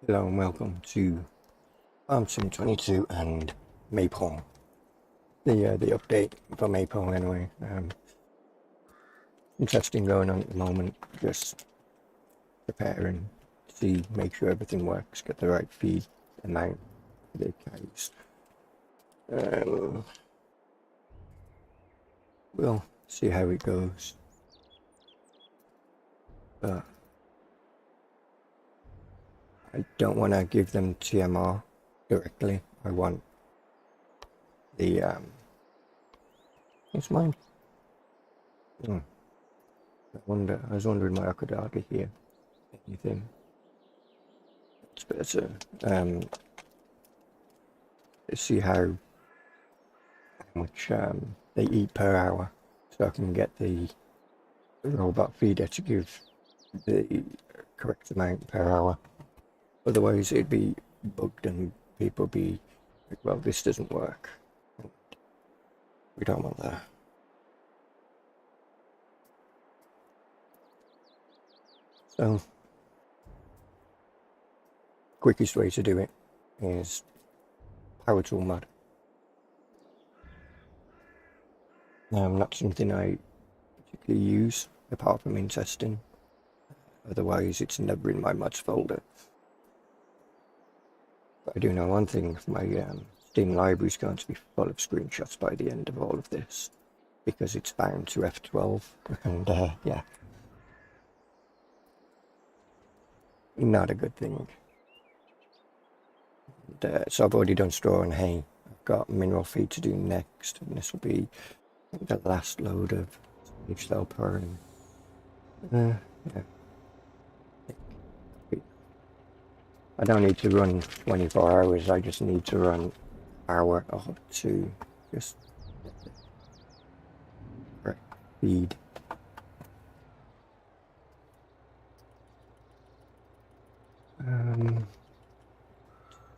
Hello and welcome to FS22 and Maypole. The update for Maypole anyway. Some testing going on at the moment. Just preparing, make sure everything works, get the right feed amount for the cows. We'll see how it goes. But I don't want to give them TMR directly. I want the it's mine. I was wondering why I could hardly hear anything. It's better. See how much they eat per hour, so I can get the robot feeder to give the correct amount per hour. Otherwise it'd be bugged and people be like, well, this doesn't work. We don't want that. So quickest way to do it is power tool mod. Not something I particularly use apart from in testing. Otherwise it's never in my mods folder. But I do know one thing, my Steam library is going to be full of screenshots by the end of all of this, because it's bound to F12, and yeah, not a good thing. And, so I've already done straw and hay. I've got mineral feed to do next, and this will be the last load of each cell per. Yeah. I don't need to run 24 hours, I just need to run hour or two, just feed.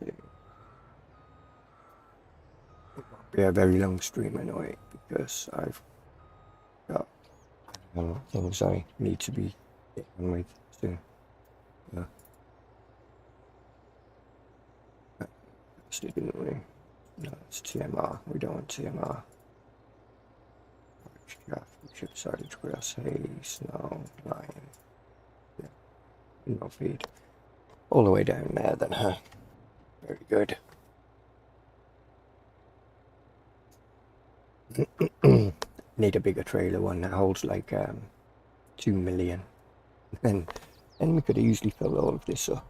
It won't be a very long stream anyway, because I've got things I need to be getting on with soon. Yeah. Didn't we? No, it's TMR. We don't want TMR. Chip silage, grass, hay, snow, lime. Yeah. No feed. All the way down there then, huh? Very good. Need a bigger trailer, one that holds like 2 million. And then we could easily fill all of this up.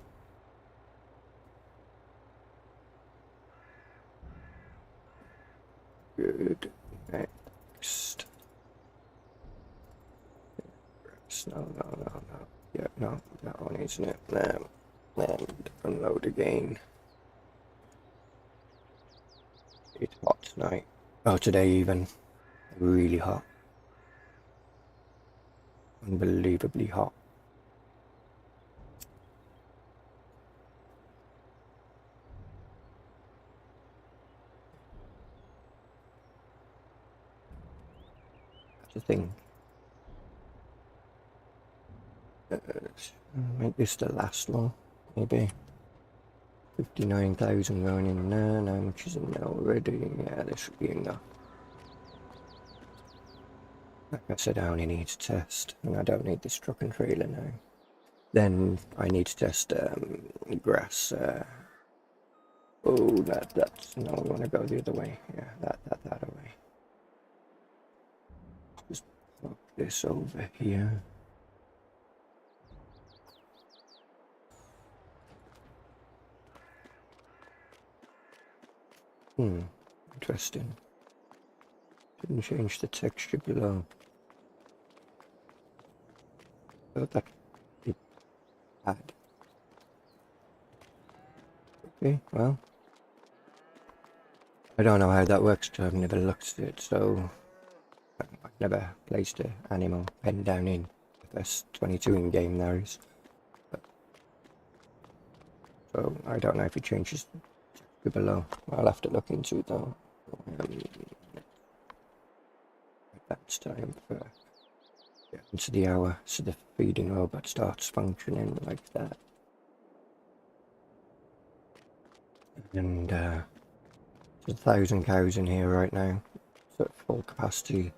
Good. Next. No. Yeah, no, that one isn't it? And unload again. It's hot tonight. Oh, today even. Really hot. Unbelievably hot. That's the thing. Make this the last one, maybe. 59,000 going in there, how much is in there already? Yeah, this should be enough. Like I said, I only need to test, and I don't need this truck and trailer now. Then I need to test grass. Oh, that's no, we want to go the other way. Yeah, that way. Just pop this over here. Interesting. Didn't change the texture below. Oh, that it had. Okay, well, I don't know how that works because I've never looked at it, so I've never placed an animal pen down in FS22 in game there is. But, so I don't know if it changes below. I'll have to look into it though. That's time for into the hour, so the feeding robot starts functioning like that. And there's 1,000 cows in here right now, so at full capacity.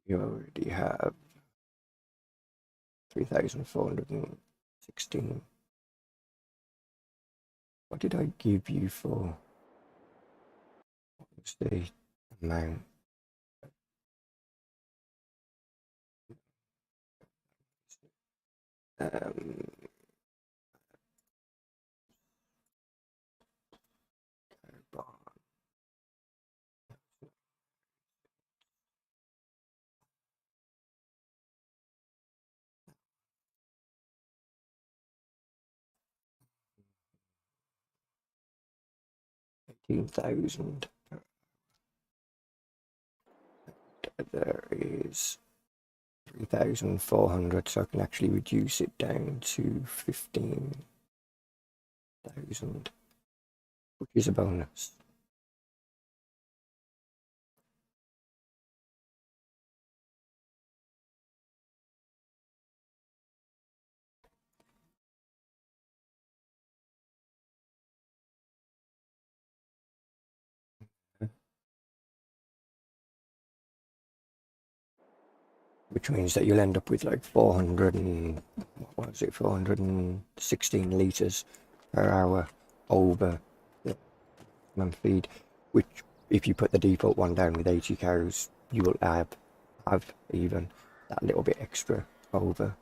You already have 3,416. What did I give you for? What was the amount? Um, 18,000. There is 3,400, so I can actually reduce it down to 15,000, which is a bonus. Which means that you'll end up with like 400 and, what was it, 416 litres per hour over the minimum feed, which if you put the default one down with 80 cows, you will have even that little bit extra over.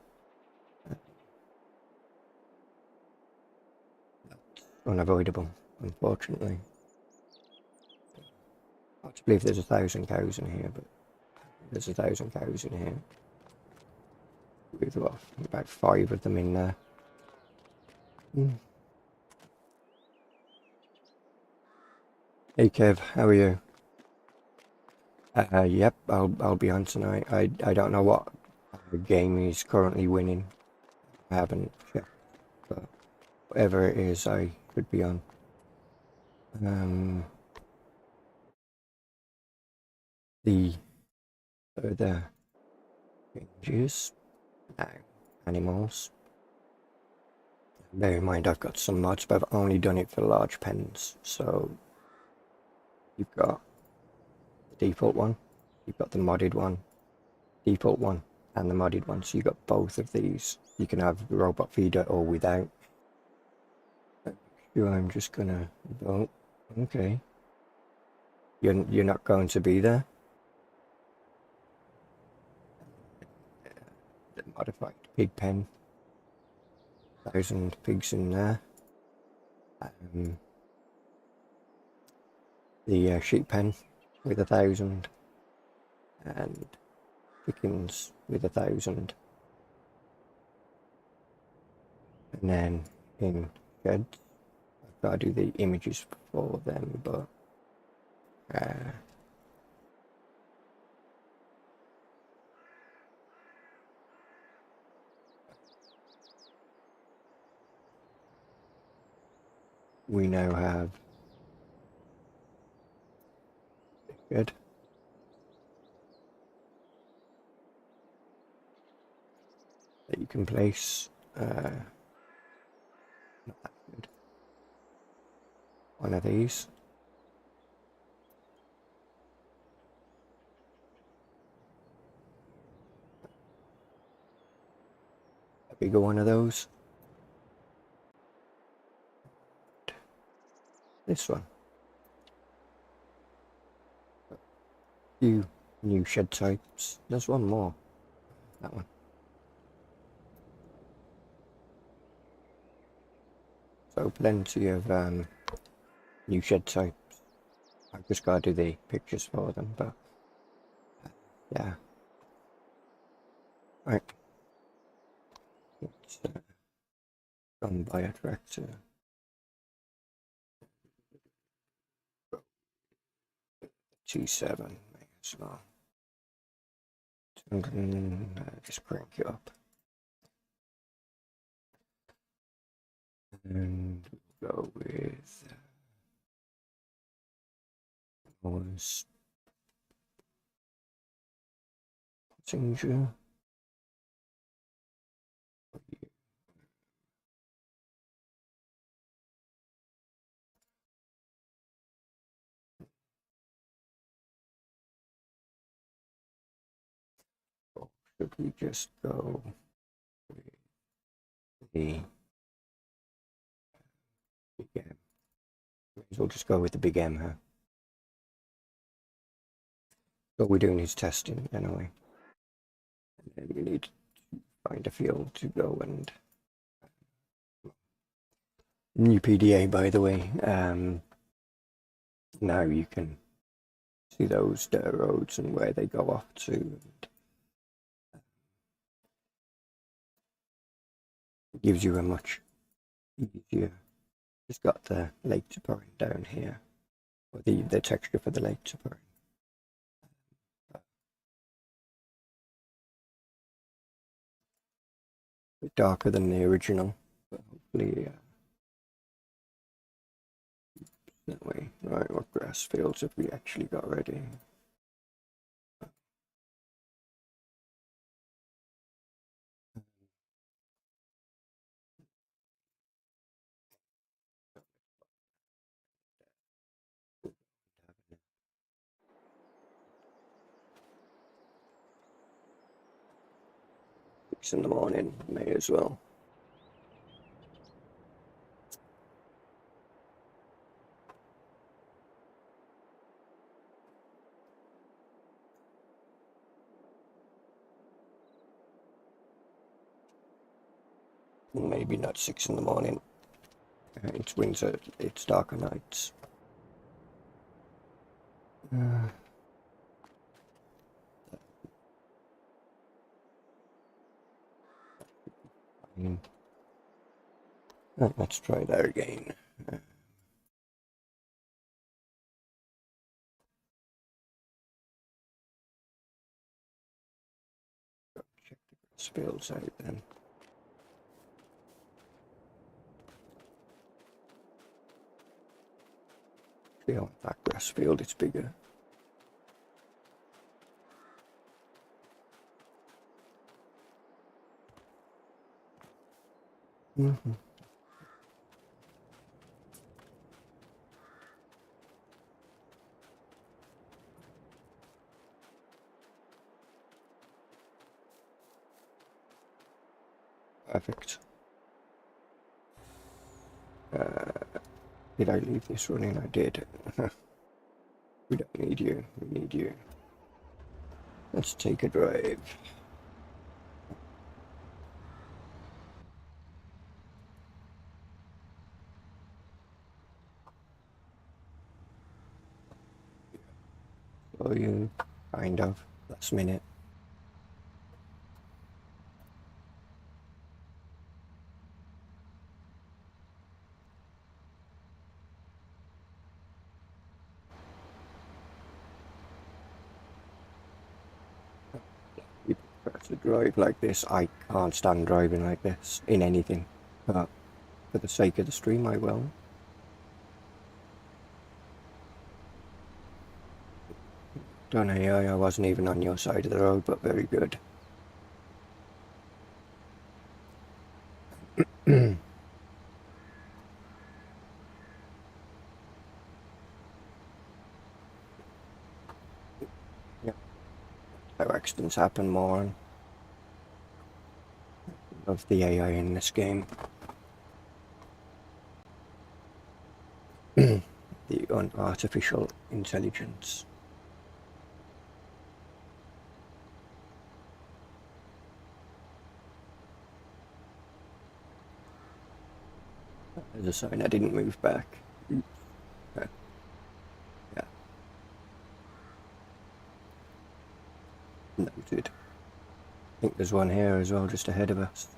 That's unavoidable, unfortunately. Hard to believe there's 1,000 cows in here, but there's 1,000 cows in here. With what, about 5 of them in there. Hey Kev, how are you? Yep, I'll be on tonight. I don't know what game he's currently winning. I haven't checked, but whatever it is, I should be on. The further changes now, animals. Bear in mind, I've got some mods, but I've only done it for large pens. So you've got the default one, you've got the modded one, default one, and the modded one. So you've got both of these. You can have the robot feeder or without. I'm just gonna vote. Okay. You're not going to be there? The modified pig pen. 1,000 pigs in there. The sheep pen with 1,000. And chickens with 1,000. And then in sheds, I've got to do the images for them, but we now have a shed. That you can place not that good. One of these. A bigger one of those. This one. Few new shed types. There's one more. That one. So plenty of new shed types. I've just got to do the pictures for them, but yeah. Right. Let's go and buy a tractor. T7, may as well. Just crank it up. And we'll go with was Passenger. Should we just go with the big M? May as well just go with the big M here. All we're doing is testing anyway. And then we need to find a field to go and new PDA, by the way. Now you can see those dirt roads and where they go off to. And it gives you a much easier. Just got the lake touring down here, or the texture for the lake touring. A bit darker than the original, but hopefully that way. Right, what grass fields have we actually got ready? In the morning, may as well. Maybe not 6 in the morning. It's winter, it's darker nights. Right, let's try that again. Check the grass fields out then. See on that grass field, it's bigger. Perfect. Did I leave this running? I did. We don't need you. We need you. Let's take a drive. So you kind of last minute. To drive like this, I can't stand driving like this in anything, but for the sake of the stream I will. Don't AI, I wasn't even on your side of the road, but very good. Yeah, how accidents happen more. Love the AI in this game. The artificial intelligence. There's a sign I didn't move back. Yeah. Noted. I think there's one here as well, just ahead of us.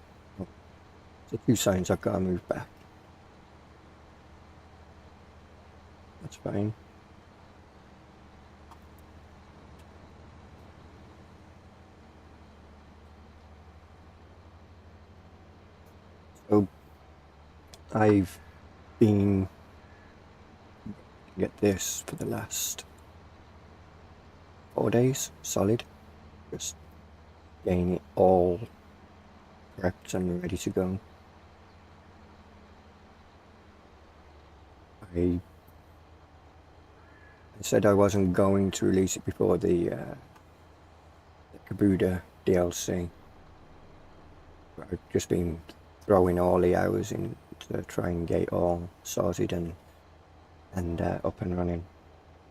So 2 signs I've got to move back. That's fine. So I've been get this for the last 4 days solid, just getting it all prepped and ready to go. I said I wasn't going to release it before the Kabuda DLC. I've just been throwing all the hours in to try and get it all sorted and up and running,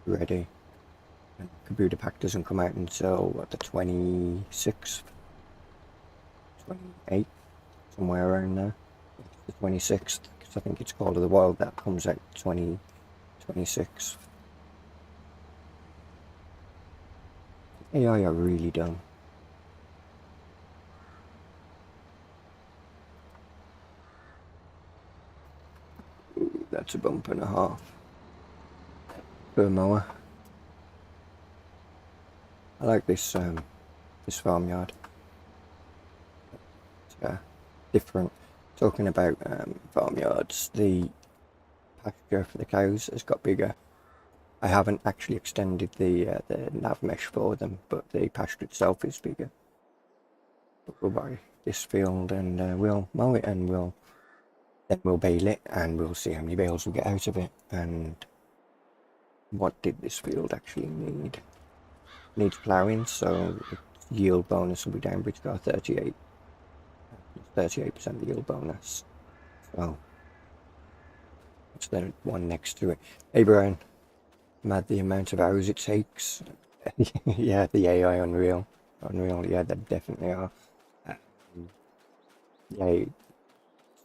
ready. And computer pack doesn't come out until what, the 26th, 28th, somewhere around there. The 26th, because I think it's Call of the Wild that comes out 26th. AI are really dumb. Ooh, that's a bump and a half per mower. I like this this farmyard. It's different. Talking about farmyards, the pasture for the cows has got bigger. I haven't actually extended the nav mesh for them, but the pasture itself is bigger. But we'll buy this field and we'll mow it, and then we'll bale it, and we'll see how many bales we get out of it. And what did this field actually need? Needs ploughing, so its yield bonus will be down, but it's got 38% yield bonus. So that's the one next to it. Hey Brian, mad the amount of hours it takes. Yeah, the AI unreal, yeah, they definitely are. Yeah,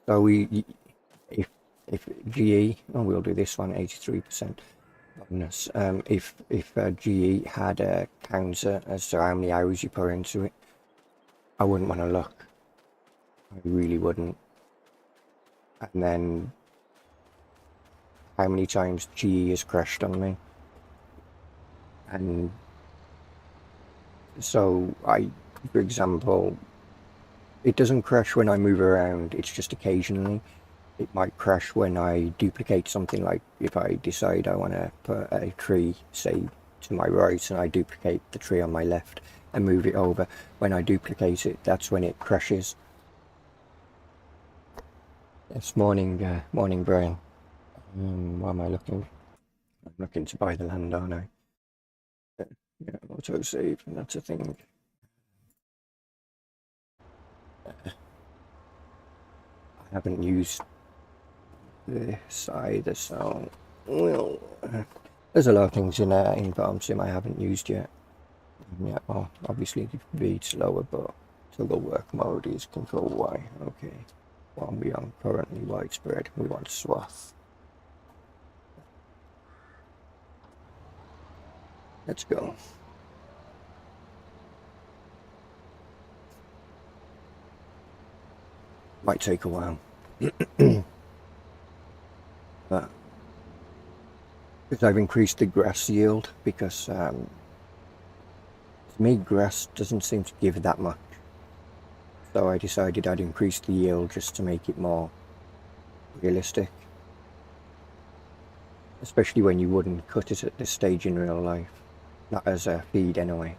so if GE, oh, we'll do this one, 83% bonus. If GE had a counter as to how many hours you put into it, I wouldn't want to look. I really wouldn't. And then how many times GE has crashed on me. And so for example, it doesn't crash when I move around, it's just occasionally. It might crash when I duplicate something, like if I decide I want to put a tree, say, to my right, and I duplicate the tree on my left and move it over. When I duplicate it, that's when it crashes. Yes, morning Brian. What am I looking? I'm looking to buy the land, aren't I? Yeah, auto save, and that's a thing. I haven't used this either, so well, there's a lot of things in Farm Sim I haven't used yet. Yeah, well, obviously the speed's lower, but toggle work mode is Control Y. Okay, one we on currently widespread. We want swath. Let's go. Might take a while. But because I've increased the grass yield, because to me grass doesn't seem to give that much. So I decided I'd increase the yield just to make it more realistic. Especially when you wouldn't cut it at this stage in real life. Not as a feed anyway.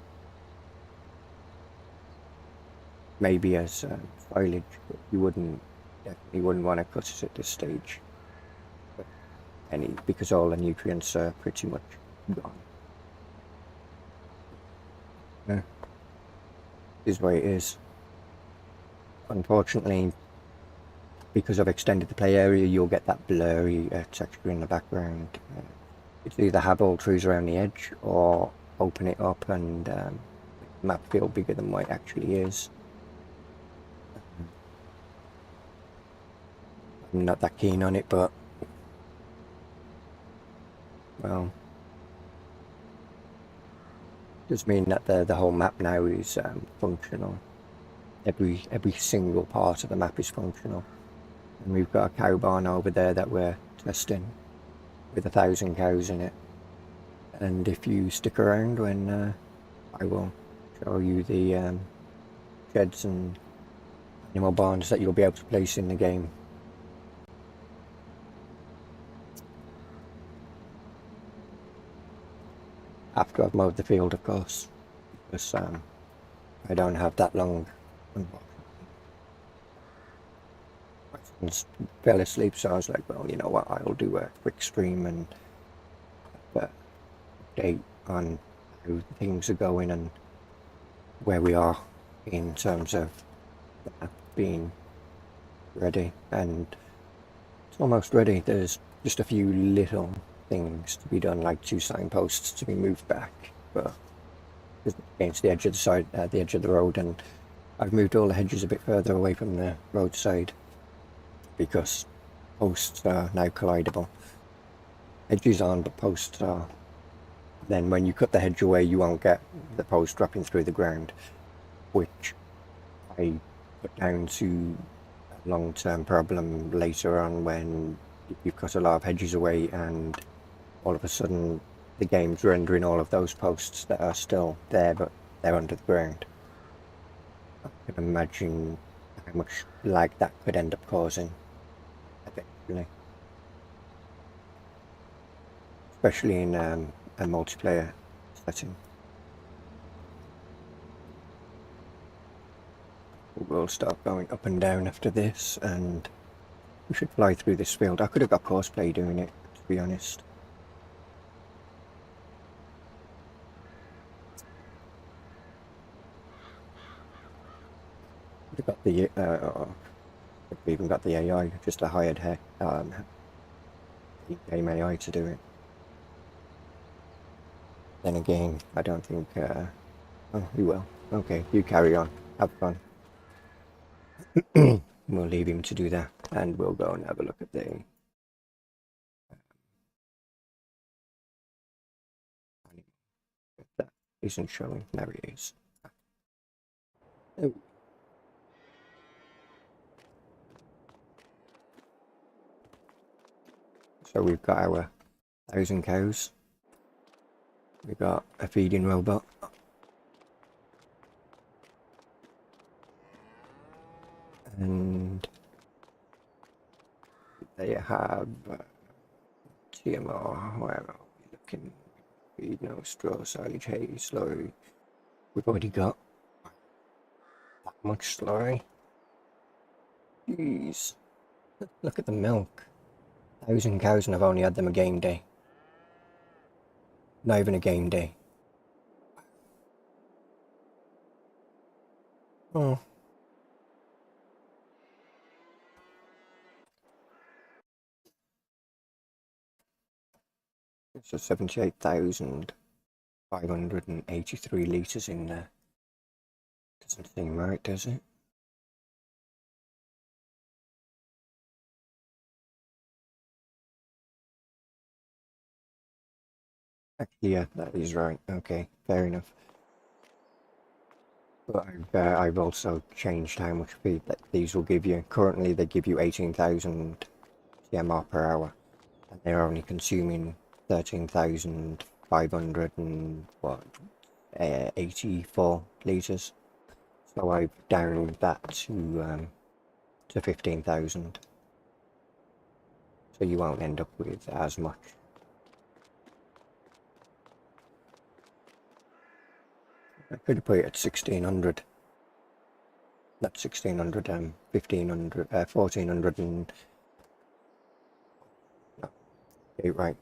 Maybe as foliage, but you definitely wouldn't want to cut it at this stage. But because all the nutrients are pretty much gone. Yeah. This is the way it is. Unfortunately, because I've extended the play area, you'll get that blurry texture in the background. It's either have all trees around the edge, or open it up and make the map feel bigger than what it actually is. I'm not that keen on it, but well, does mean that the whole map now is functional. Every single part of the map is functional. And we've got a cow barn over there that we're testing with 1,000 cows in it. And if you stick around, when I will show you the sheds and animal barns that you'll be able to place in the game. After I've mowed the field, of course, because I don't have that long. My son fell asleep, so I was like, well, you know what, I'll do a quick stream and update on how things are going and where we are in terms of that being ready, and it's almost ready. There's just a few little things to be done, like 2 signposts to be moved back, but it's against the edge of the edge of the road, and I've moved all the hedges a bit further away from the roadside because posts are now collidable. Hedges aren't, but posts are. Then when you cut the hedge away, you won't get the post dropping through the ground, which I put down to a long-term problem later on when you've cut a lot of hedges away and all of a sudden the game's rendering all of those posts that are still there but they're under the ground. I can imagine how much lag that could end up causing eventually, especially in a multiplayer setting. We'll start going up and down after this, and we should fly through this field. I could have got cosplay doing it, to be honest. We've got the we even got the AI, just a hired game AI to do it. Then again, I don't think. Oh, you will. Okay, you carry on. Have fun. We'll leave him to do that, and we'll go and have a look at the. That isn't showing. There he is. Oh. So we've got our 1,000 cows. We've got a feeding robot. And they have TMR, where are we looking? Feed, no straw, silage, hay, slurry. We've already got that much slurry. Jeez. Look at the milk. 1,000 cows, and I've only had them a game day. Not even a game day. Oh. So 78,583 litres in there. Doesn't seem right, does it? Actually, yeah, that is right. Okay, fair enough. But I've also changed how much feed that these will give you. Currently, they give you 18,000 TMR per hour, and they're only consuming 13,500 and what, 84 litres. So I've downed that to 15,000. So you won't end up with as much. I could have put it at 1,600. Not 1,600, 1,500, 1,400 and... No, right.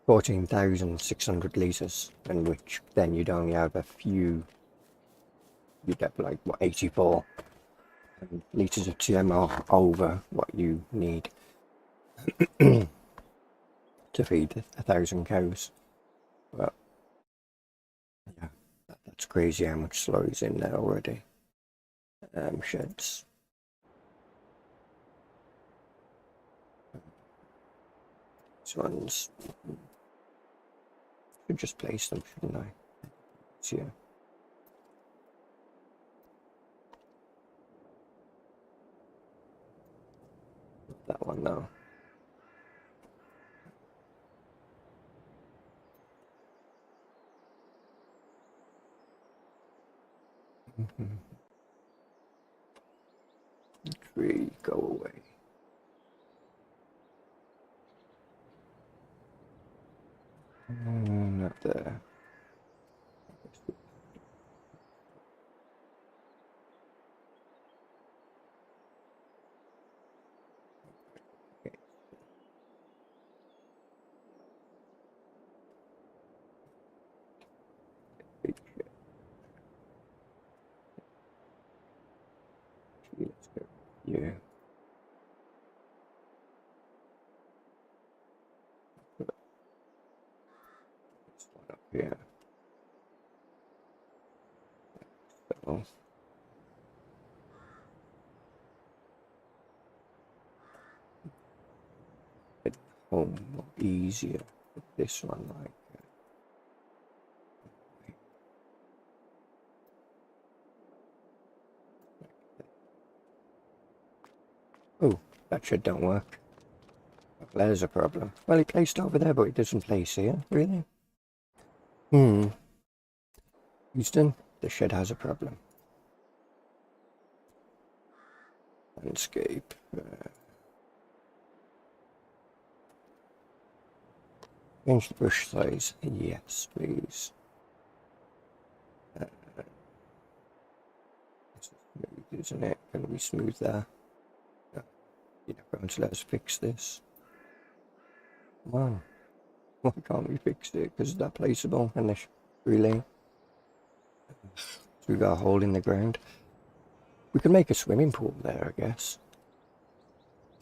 14,600 litres, and which then you'd only have a few... You'd have like, what, 84 litres of TMR over what you need to feed 1,000 cows. But, yeah, that's crazy how much slurry's in there already. Sheds. These ones, should just place them, shouldn't I? Yeah. That one though. Tree, go away. Not there. Yeah. So it's home more easier with this one, like. Oh, that shed don't work. There's a problem. Well, it placed over there, but it doesn't place here. Really? Houston, the shed has a problem. Landscape. Change the brush size. Yes, please. This is smooth, isn't it? Can we smooth that? No, you're not going to let us fix this. Come on. Why can't we fix it? Because it's not placeable and this relay. So we got a hole in the ground. We can make a swimming pool there, I guess.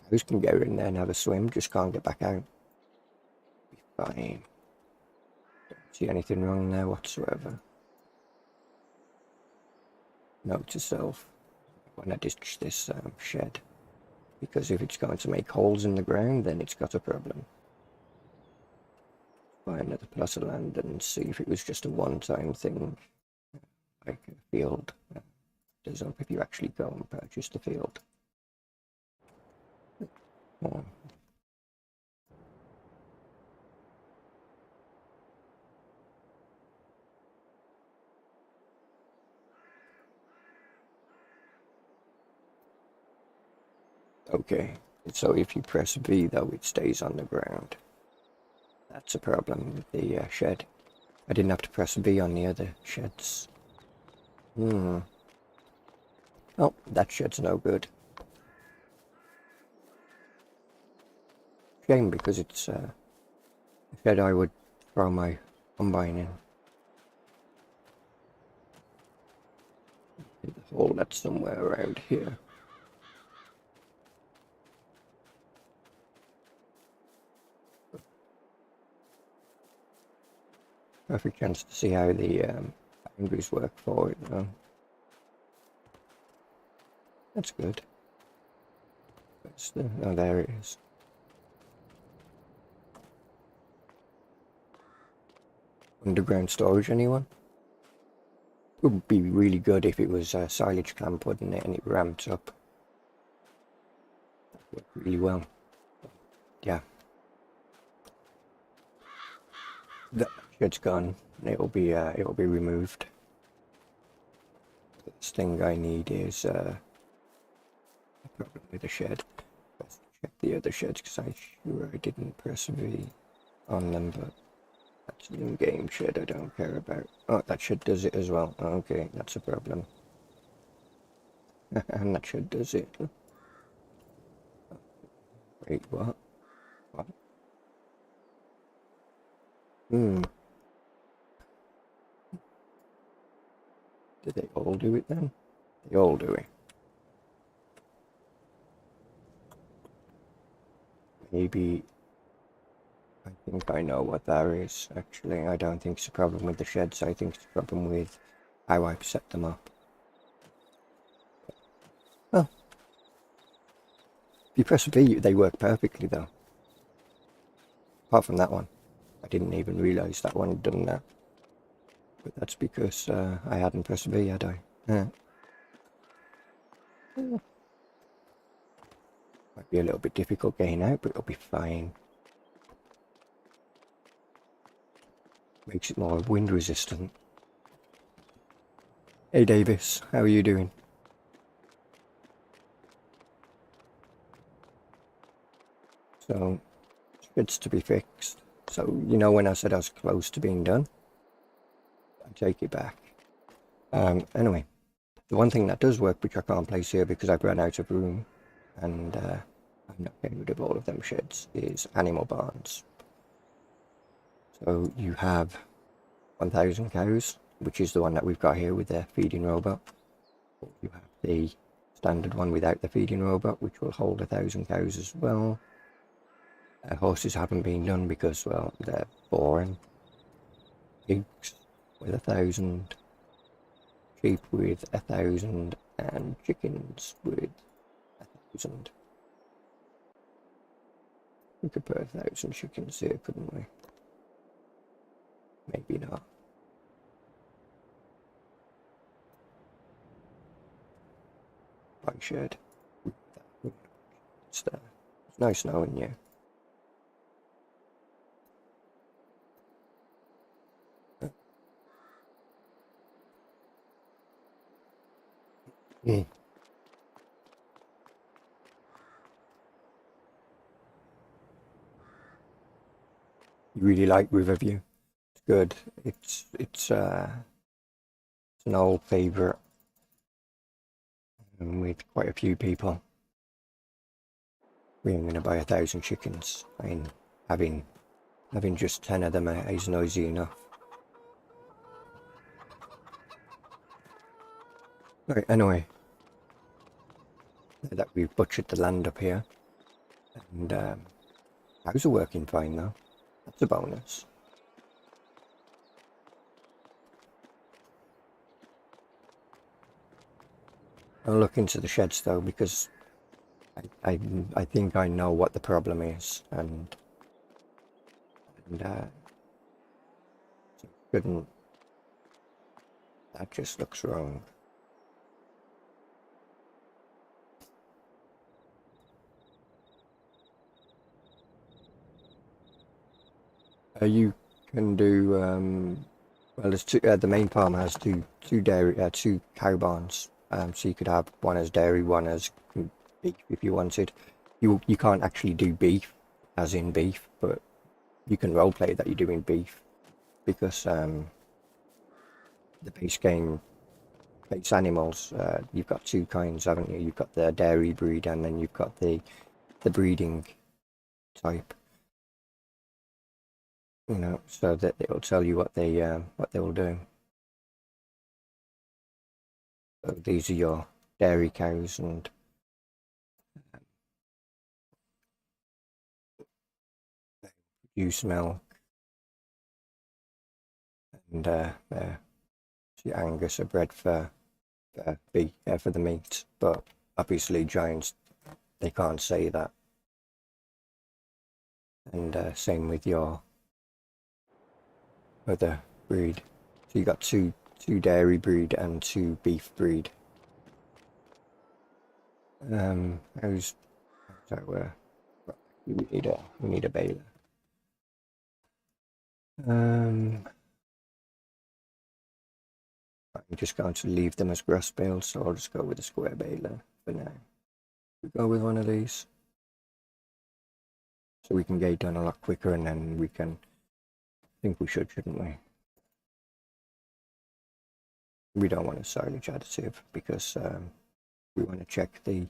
Cows can go in there and have a swim, just can't get back out. Be fine. Don't see anything wrong there whatsoever. Note to self when I ditch this shed, because if it's going to make holes in the ground, then it's got a problem. Buy another plot of land and see if it was just a one-time thing, like a field. Does up if you actually go and purchase the field. Oh. Okay, so if you press V though, it stays on the ground. That's a problem with the shed. I didn't have to press V on the other sheds. Oh, that shed's no good. Shame, because it's a shed I would throw my combine in. The hole that's somewhere around here. Perfect chance to see how the boundaries work for it though. That's good. Oh, there it is. Underground storage, anyone? It would be really good if it was a silage clamp, wouldn't it? And it ramped up. That worked really well. Yeah. That shed's gone. It'll be removed. The thing I need is problem with the shed. Let's check the other sheds because I'm sure I didn't press V on them, but that's an in-game shed I don't care about. Oh, that shed does it as well. Okay, that's a problem. And that shed does it. Wait, what? What? Did they all do it then? They all do it. Maybe I think I know what that is, actually. I don't think it's a problem with the sheds. I think it's a problem with how I've set them up. Well, if you press V, they work perfectly, though. Apart from that one. I didn't even realise that one had done that. But that's because I hadn't pressed V, had I? Yeah. Might be a little bit difficult getting out, but it'll be fine. Makes it more wind resistant. Hey Davis, how are you doing? So, it's to be fixed. So, you know when I said I was close to being done? I take it back. Anyway, the one thing that does work, which I can't place here because I've run out of room, and I'm not getting rid of all of them sheds, is animal barns. So you have 1,000 cows, which is the one that we've got here with the feeding robot. You have the standard one without the feeding robot, which will hold 1,000 cows as well. Horses haven't been done because, well, they're boring. pigs with 1,000, sheep with 1,000, and chickens with 1,000. We could put 1,000 chickens here, couldn't we? Maybe not. I should. It's there. There's no snow in you. Mm. You really like Riverview. It's good. It's an old favourite with quite a few people. We ain't gonna buy 1,000 chickens. I mean, having just 10 of them is noisy enough. Right, anyway, now that we've butchered the land up here, and cows are working fine though. That's a bonus. I'll look into the sheds though, because I think I know what the problem is, and shouldn't. That just looks wrong. You can do well. There's two. The main farm has two cow barns. So you could have one as dairy, one as beef if you wanted. You can't actually do beef, as in beef, but you can roleplay that you're doing beef, because the base animals. You've got two kinds, haven't you? You've got the dairy breed, and then you've got the breeding type. You know, so that it'll tell you what they will do. So these are your dairy cows, and produce milk, and Angus are bred for for the meat. But obviously, giants, they can't say that. And same with your other breed. So you got two dairy breed and two beef breed. How's that work? We need a baler. I'm just going to leave them as grass bales, so I'll just go with a square baler for now. We go with one of these, so we can get it done a lot quicker, and then we can. I think we shouldn't we? We don't want a silage additive, because we want to check the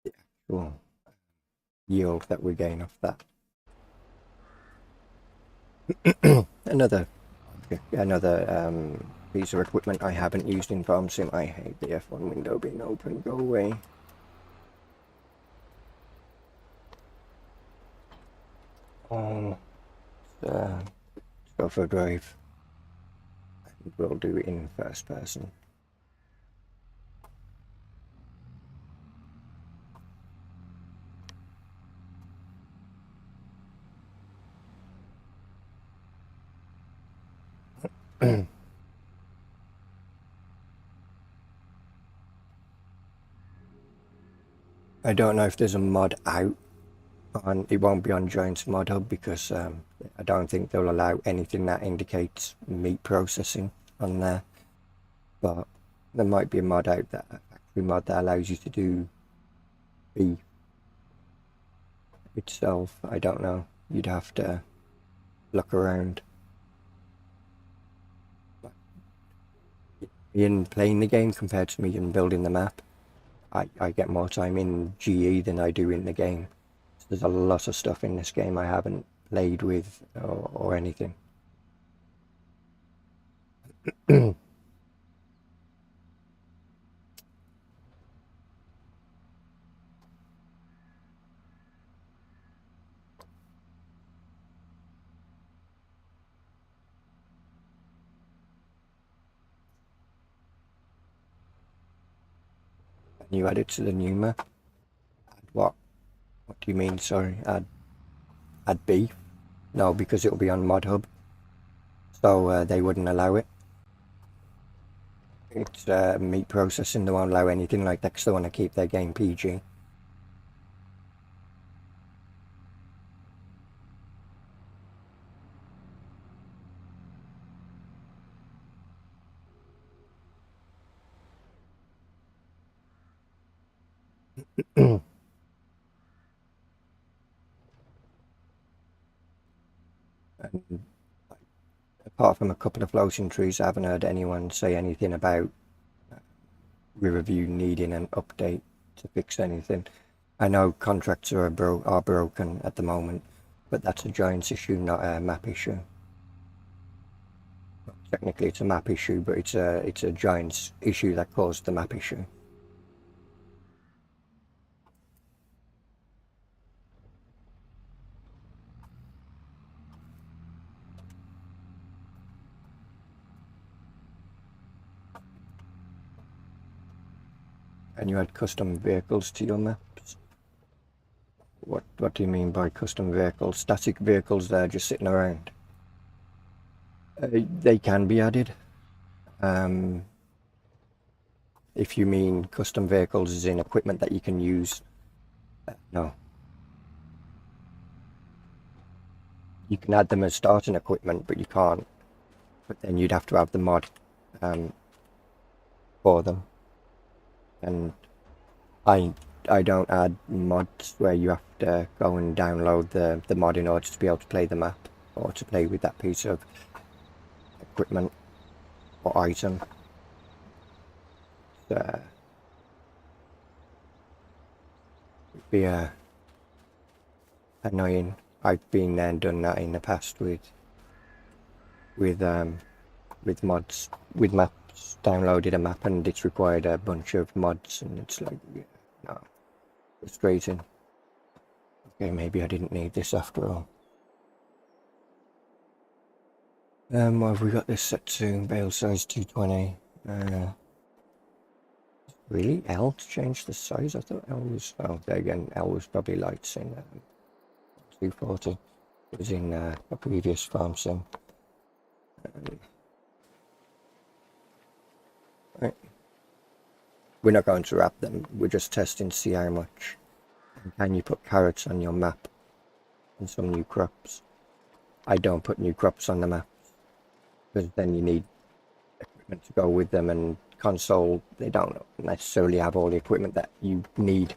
actual yield that we gain off that. another piece of equipment I haven't used in Farm Sim. I hate the F1 window being open. Go away. Let's go for a drive. And we'll do it in first person. I don't know if there's a mod out on. It won't be on Giants Mod Hub, because I don't think they'll allow anything that indicates meat processing on there. But there might be a mod out, that factory mod, that allows you to do beef itself. I don't know. You'd have to look around. In playing the game compared to me in building the map, I get more time in GE than I do in the game. So there's a lot of stuff in this game I haven't played with or anything. And you add it to the new map. Add what? What do you mean, sorry? Add beef? No, because it'll be on Mod Hub. So they wouldn't allow it. It's meat processing, they won't allow anything like that because they want to keep their game PG. And apart from a couple of floating trees, I haven't heard anyone say anything about Riverview needing an update to fix anything. I know contracts are broken at the moment, but that's a Giants issue, not a map issue. Technically, it's a map issue, but it's a Giants issue that caused the map issue. And you add custom vehicles to your maps. What do you mean by custom vehicles? Static vehicles there just sitting around? They can be added. If you mean custom vehicles as in equipment that you can use, no. You can add them as starting equipment, but you can't. But then you'd have to have the mod for them. And I don't add mods where you have to go and download the mod in order to be able to play the map or to play with that piece of equipment or item. It'd be annoying. I've been there and done that in the past with mods, with maps. Downloaded a map and it's required a bunch of mods, and it's like, yeah, no, frustrating. Okay, maybe I didn't need this after all. What have we got this set to? Bale size 220. Really? L to change the size? I thought L was... Oh, there again, L was probably lights in 240. It was in a previous farm sim. Right. We're not going to wrap them. We're just testing to see how much. And can you put carrots on your map? And some new crops. I don't put new crops on the map, because then you need equipment to go with them, and console, they don't necessarily have all the equipment that you need.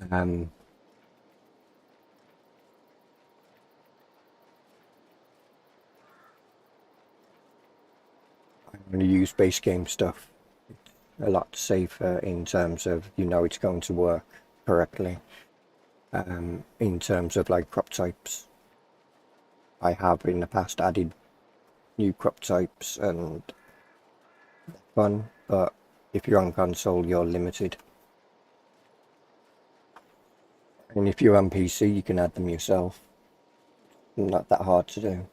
I'm going to use base game stuff. It's a lot safer in terms of, you know, it's going to work correctly. In terms of like crop types, I have in the past added new crop types and fun, but if you're on console, you're limited. And if you're on PC, you can add them yourself. Not that hard to do.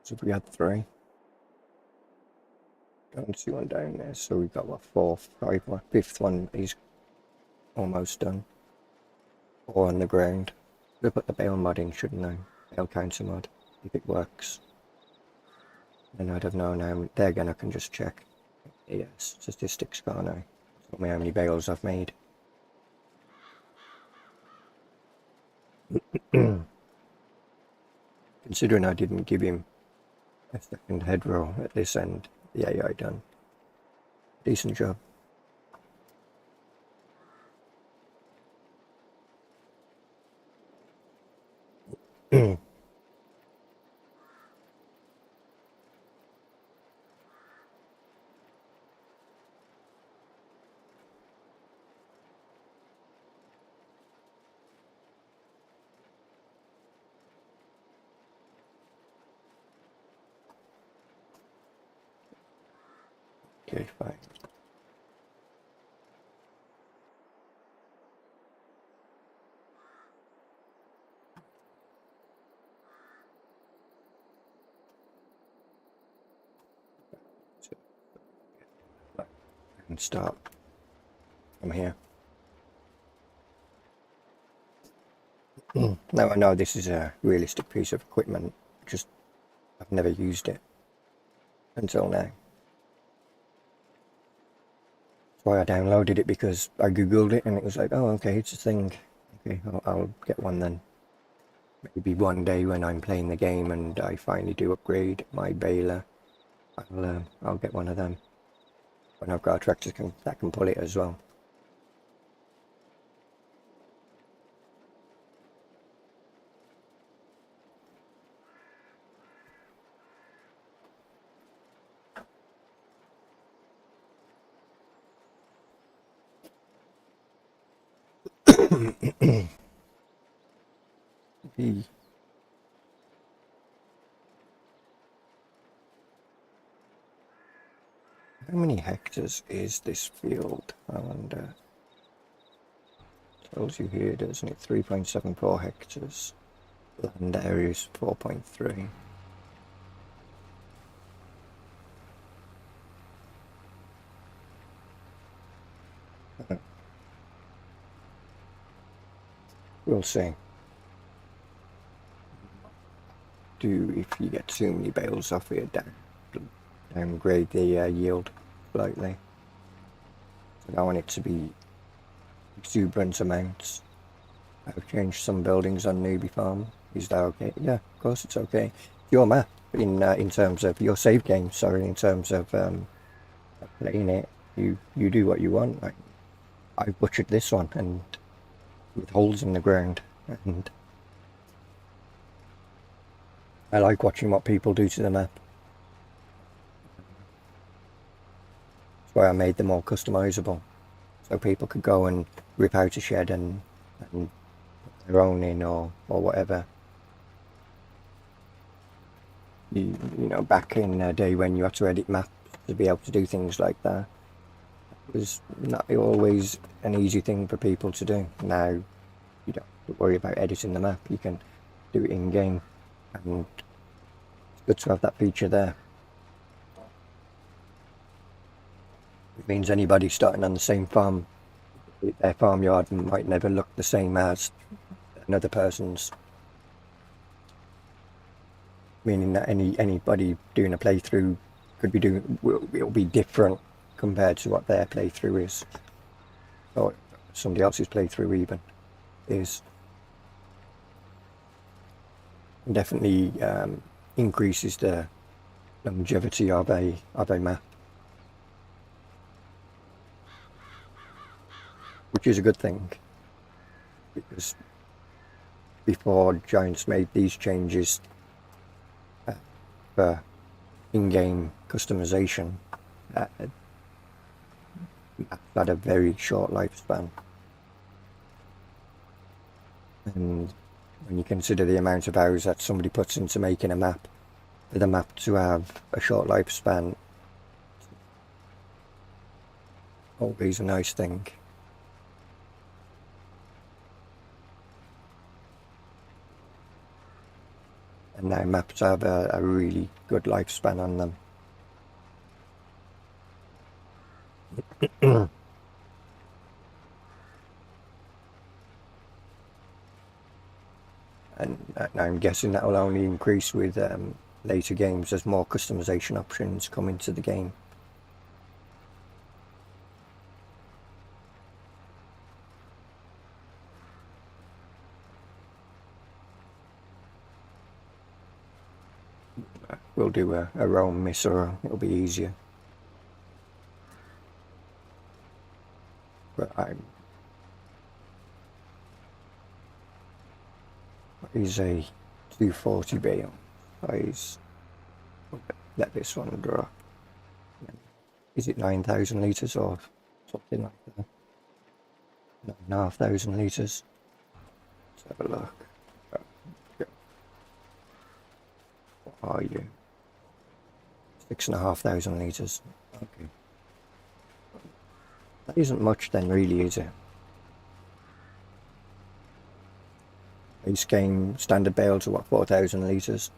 So we had 3. Don't see one down there, so we got what, 4, 5, what, 5th one is almost done. 4 on the ground. We'll put the bale mod in, shouldn't I? Bale counter mod, if it works. And I don't know now. There again, I can just check. Yes, statistics, can't I? Tell me how many bales I've made. Considering I didn't give him a second head roll at this end, the AI done. Decent job. Okay, fine. And start from here. Now I know this is a realistic piece of equipment, just I've never used it until now. That's why I downloaded it, because I googled it and it was like, oh okay, it's a thing. Okay, I'll get one then. Maybe one day when I'm playing the game and I finally do upgrade my baler, I'll get one of them. When I've got a tractor that can pull it as well. The How many hectares is this field? I wonder. Tells you here, doesn't it? 3.74 hectares. Land area is 4.3. We'll see. If you get too many bales off here, downgrade the yield slightly. So I want it to be exuberant amounts. I've changed some buildings on Newbie Farm. Is that okay? Yeah, of course it's okay. Your map in terms of your save game. Sorry, in terms of playing it, you do what you want. I butchered this one and with holes in the ground, and I like watching what people do to the map. That's why I made them all customizable, so people could go and rip out a shed and put their own in or whatever. You know, back in the day when you had to edit maps to be able to do things like that, it was not always an easy thing for people to do. Now you don't have to worry about editing the map, you can do it in game, and it's good to have that feature there. It means anybody starting on the same farm, their farmyard might never look the same as another person's, meaning that anybody doing a playthrough could be doing, it'll be different compared to what their playthrough is, or somebody else's playthrough even is. Definitely increases the longevity of a map, which is a good thing, because before Giants made these changes for in-game customization, maps had a very short lifespan, and when you consider the amount of hours that somebody puts into making a map, for the map to have a short lifespan, always a nice thing. And now maps have a really good lifespan on them. And I'm guessing that will only increase with later games as more customization options come into the game. We'll do a roam miss, or it'll be easier. But is a 240 bale. Let this one drop. Is it 9,000 litres or something like that? 9,500 litres. Let's have a look. What are you? 6,500 litres. Okay. That isn't much then, really, is it? These game standard bales are what, 4,000 litres?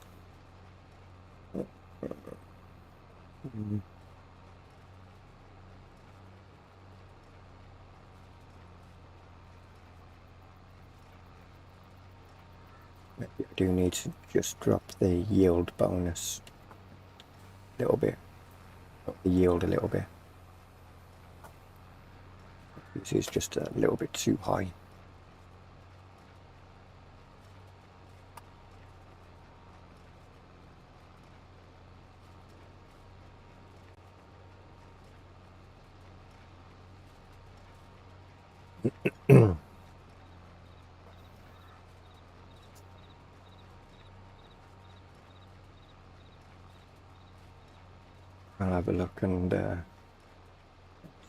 Maybe I do need to just drop the yield bonus a little bit. Drop the yield a little bit. This is just a little bit too high. I'll have a look and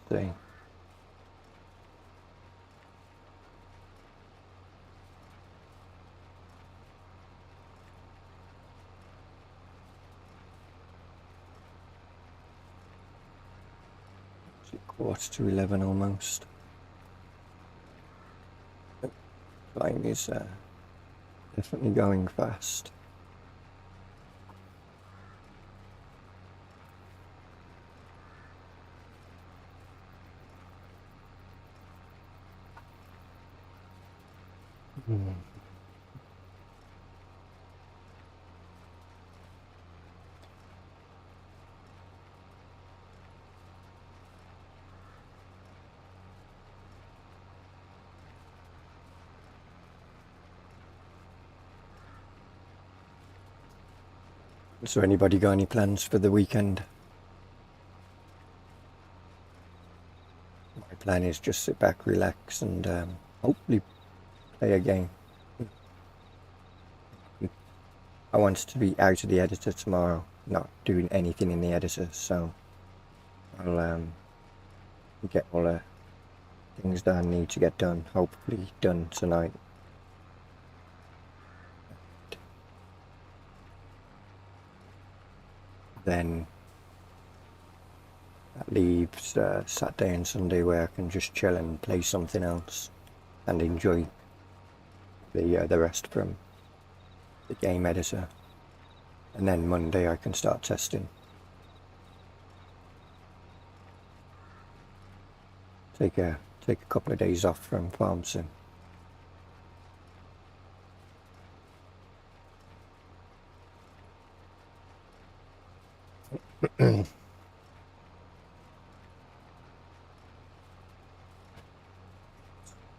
see. Quarter to 11 almost. Time is definitely going fast. So anybody got any plans for the weekend? My plan is just sit back, relax, and hopefully play a game. I want to be out of the editor tomorrow, not doing anything in the editor, so I'll get all the things that I need to get done, hopefully done tonight. Then that leaves Saturday and Sunday where I can just chill and play something else and enjoy the rest from the game editor. And then Monday I can start testing. Take a couple of days off from farm sim.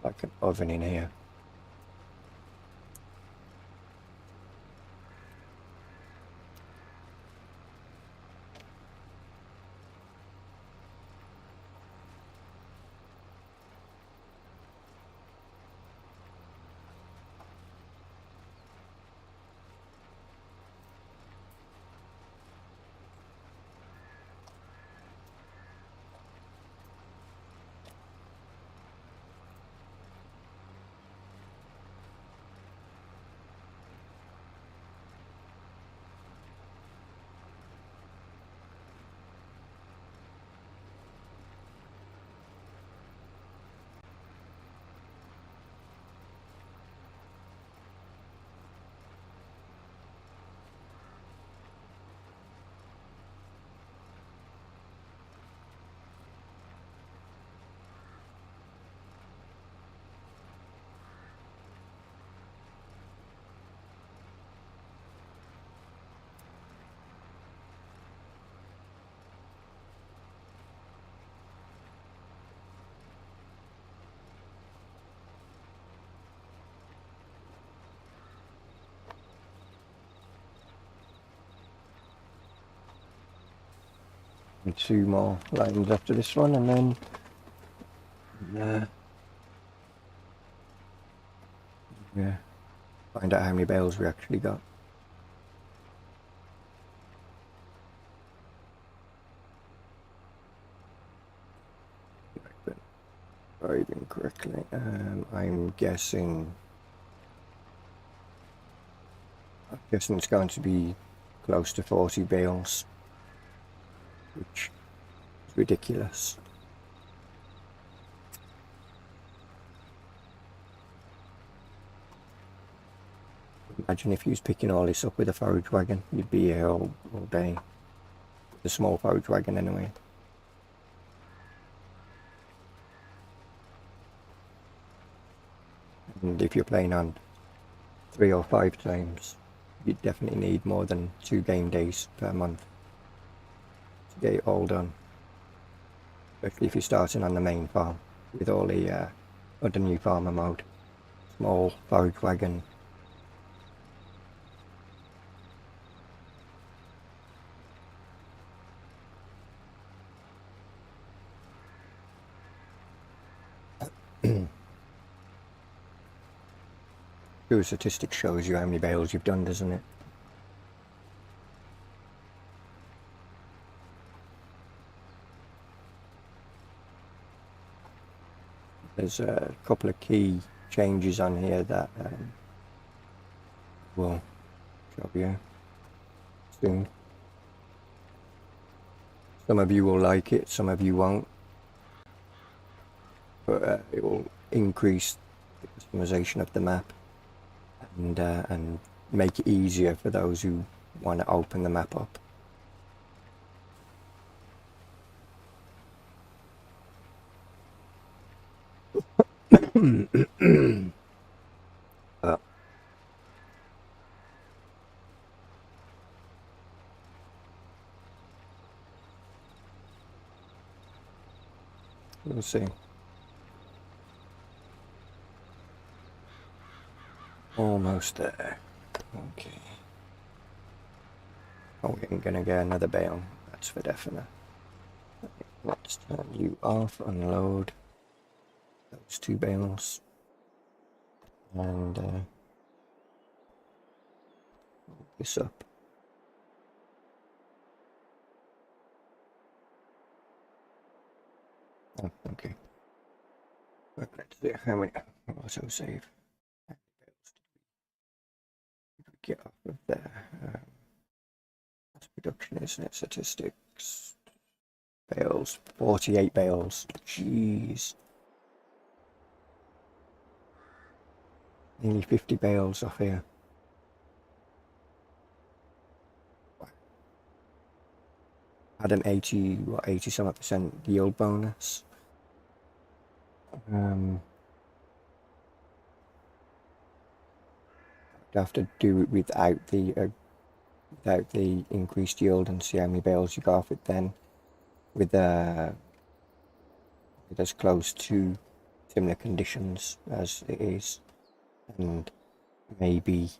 Like an oven in here. And 2 more lines after this one, and then yeah, find out how many bales we actually got. Driving correctly. I'm guessing it's going to be close to 40 bales, which is ridiculous. Imagine if you was picking all this up with a forage wagon, you'd be here all day. The small forage wagon anyway. And if you're playing on 3 or 5 times, you'd definitely need more than 2 game days per month to get it all done. Especially if you're starting on the main farm with all the other new farmer mode. Small forage wagon. Your statistic shows you how many bales you've done, doesn't it? There's a couple of key changes on here that will show you soon. Some of you will like it, some of you won't. But it will increase the customization of the map and make it easier for those who want to open the map up. We'll see. Almost there. Okay. Oh, we ain't gonna get another bale. That's for definite. Let's turn you off, unload those 2 bales. And move this up. Oh, okay. Let's see how many auto save. Get off of there. Production, isn't it? Statistics. Bales. 48 bales. Jeez. Nearly 50 bales off here. Had an 80 some % yield bonus. I'd have to do it without the increased yield and see how many bales you got off it then. With as close to similar conditions as it is, and maybe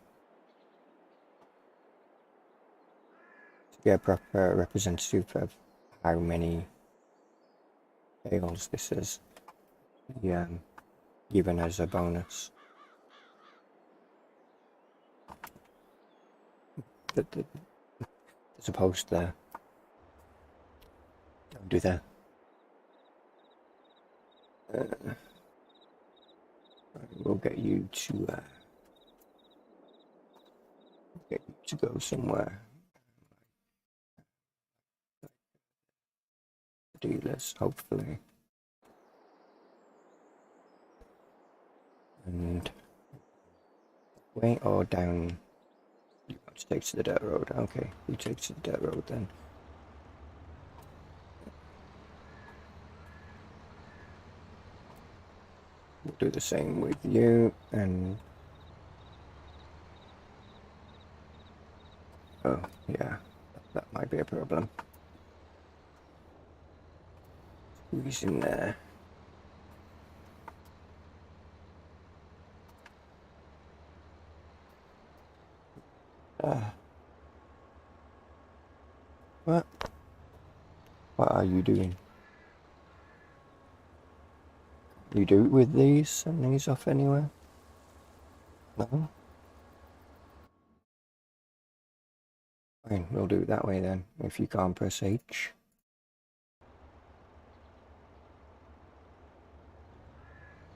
to get a proper representative of how many bales this is given as a bonus. As opposed to don't do that. We'll get you to go somewhere. Dealers, hopefully. And way or down. You want to take to the dirt road? Okay, we take to the dirt road then. We'll do the same with you, and oh yeah, that might be a problem. Who's in there? What? What are you doing? You do it with these? Send these off anywhere? No? Fine, we'll do it that way then, if you can't press H.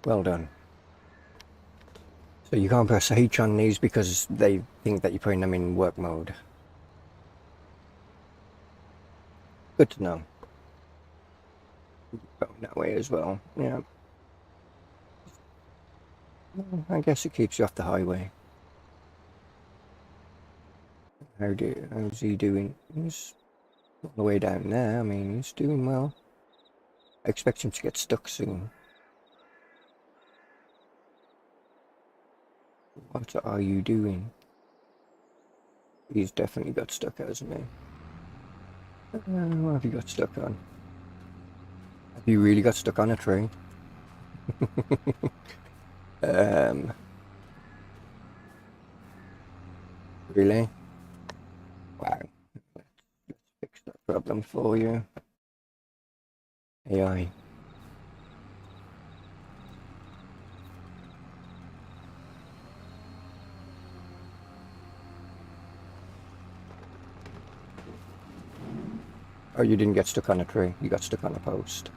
Well done. So you can't press H on these because they think that you're putting them in work mode. Good to know. Going that way as well, yeah. I guess it keeps you off the highway. How's he doing? He's on the way down there. I mean, he's doing well. I expect him to get stuck soon. What are you doing? He's definitely got stuck, hasn't he? What have you got stuck on? Have you really got stuck on a tree? Really? Wow. Let's fix that problem for you. AI. Oh, you didn't get stuck on a tree. You got stuck on a post.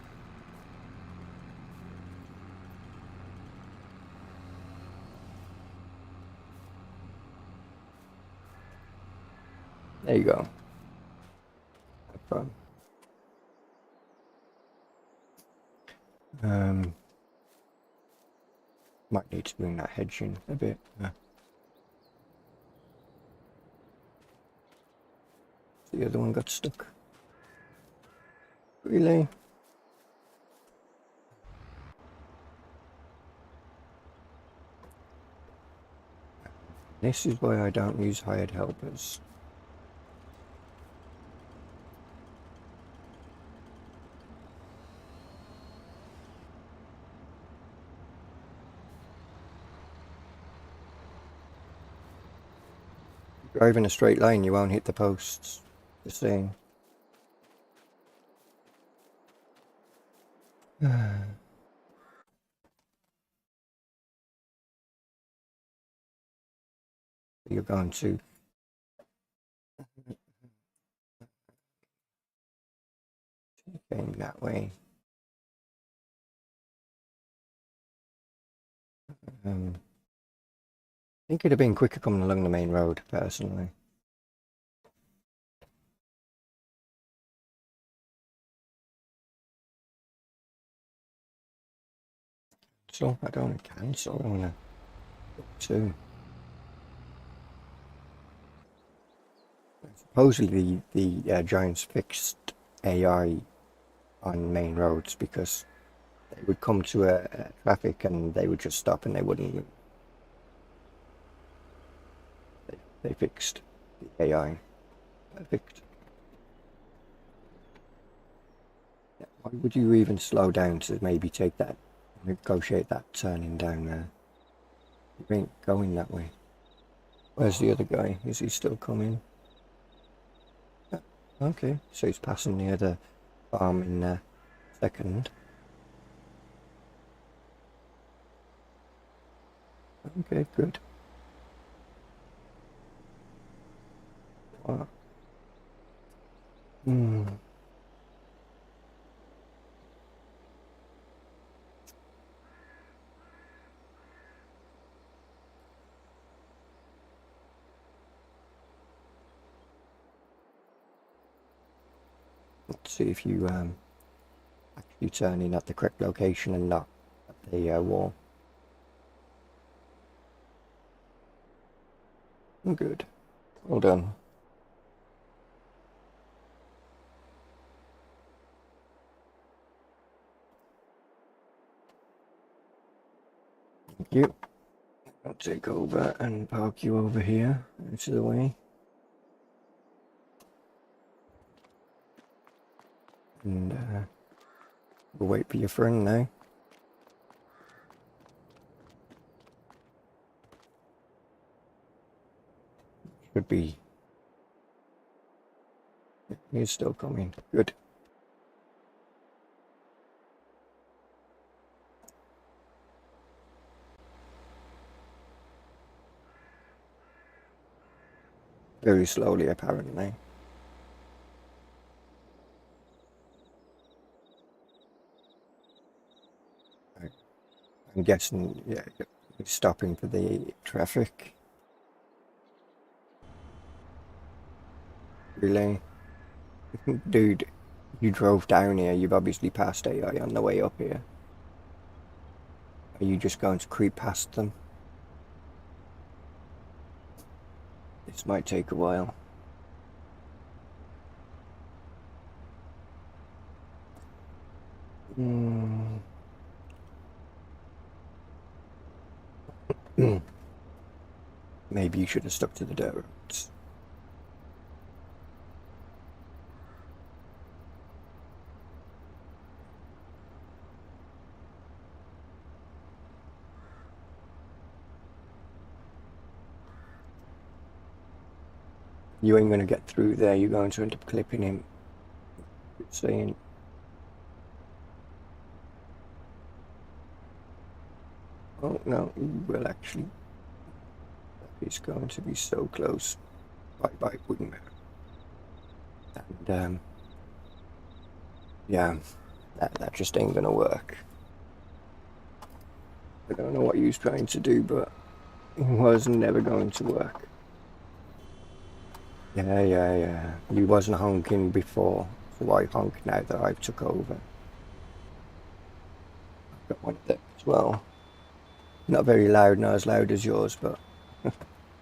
There you go. No problem. Might need to bring that hedge in a bit. The other one got stuck. Really? This is why I don't use hired helpers. Drive in a straight line, you won't hit the posts. The same. You're going to aim that way. I think it'd have been quicker coming along the main road, personally. So I don't want to cancel. I want to too. Supposedly the Giants fixed AI on main roads because they would come to a traffic and they would just stop and they wouldn't move. They fixed the AI. Perfect. Why would you even slow down to maybe take that, negotiate that turning down there? You ain't going that way. Where's the other guy? Is he still coming? Okay, so he's passing near the farm in second. Okay, good. What? Let's see if you actually turn in at the correct location and not at the wall. Good. Well done. Thank you. I'll take over and park you over here out of the way. And we'll wait for your friend now. Should be. He's still coming. Good. Very slowly, apparently. I'm guessing, yeah, he's stopping for the traffic. Really? Dude, you drove down here, you've obviously passed AI on the way up here. Are you just going to creep past them? This might take a while. Hmm. Maybe you should have stuck to the dirt roads. You ain't going to get through there. You're going to end up clipping him. Saying, oh no, you will actually. He's going to be so close. Bye bye, Wingman. And yeah, that just ain't gonna work. I don't know what he was trying to do, but it was never going to work. Yeah. You wasn't honking before, so I honk now that I've took over. I've got one of them as well. Not very loud, not as loud as yours, but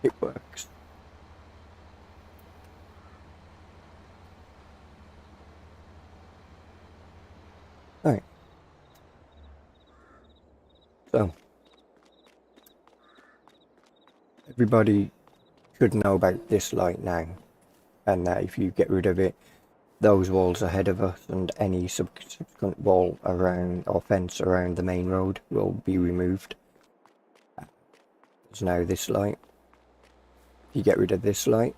it works. Right. So everybody should know about this light now, and that if you get rid of it, those walls ahead of us and any subsequent wall around or fence around the main road will be removed. There's now this light. If you get rid of this light,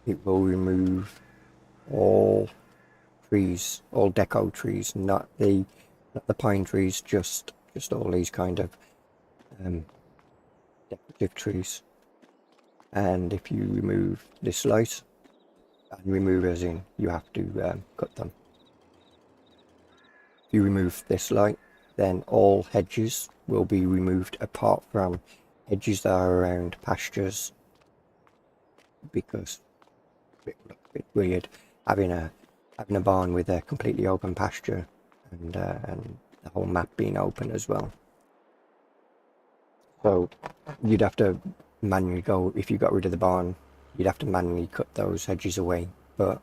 it will remove all trees, all deco trees, not the pine trees, just all these kind of decorative trees. And if you remove this light, and remove as in you have to cut them. If you remove this light, then all hedges will be removed apart from hedges that are around pastures, because it would look a bit weird having a barn with a completely open pasture and the whole map being open as well. So you'd have to manually go, if you got rid of the barn, you'd have to manually cut those hedges away, but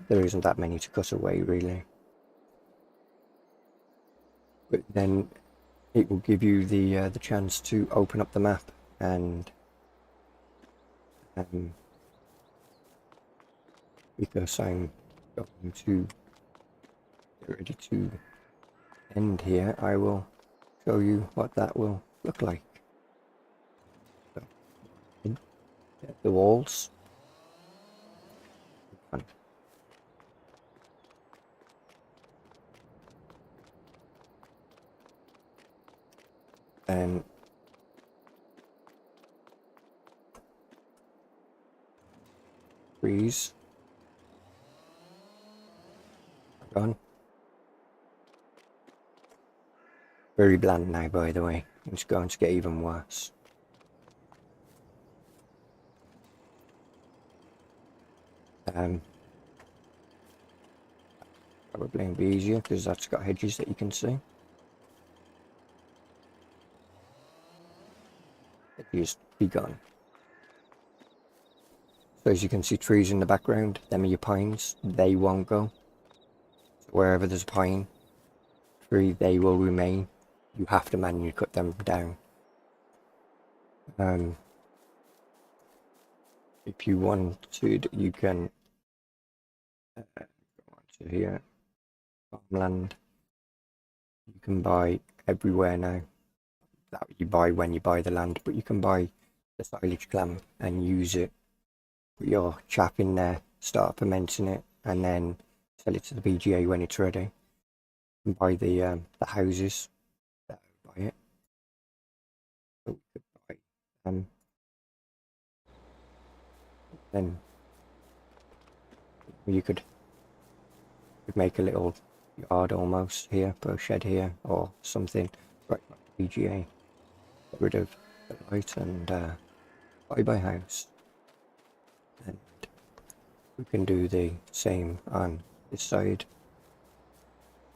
there isn't that many to cut away really. But then it will give you the chance to open up the map and because I'm going to get ready to end here, I will show you what that will look like. So, the walls. And trees. Gone. Very bland now, by the way. It's going to get even worse. Probably be easier because that's got hedges that you can see. Hedges be gone. So as you can see, trees in the background, them are your pines. They won't go. So wherever there's a pine tree, they will remain. You have to manually cut them down. If you wanted, you can go on to here, farmland. You can buy everywhere now. That you buy when you buy the land, but you can buy the silage clam and use it. Put your chaff in there, start fermenting it, and then sell it to the BGA when it's ready. And buy the houses that buy it. So we could buy then you could make a little yard almost here, put a shed here or something right by the BGA. Get rid of the light and buy house. And we can do the same on this side.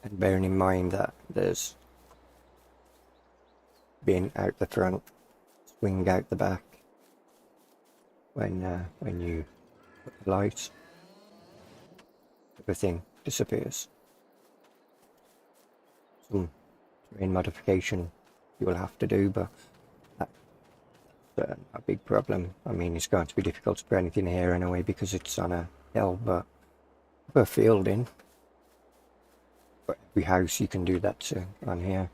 And bearing in mind that there's bin out the front, swing out the back when you put the light. everything disappears. Some terrain modification you will have to do, but that's a big problem. I mean, it's going to be difficult to put anything here anyway because it's on a hill, but for fielding, for every house you can do that to on here,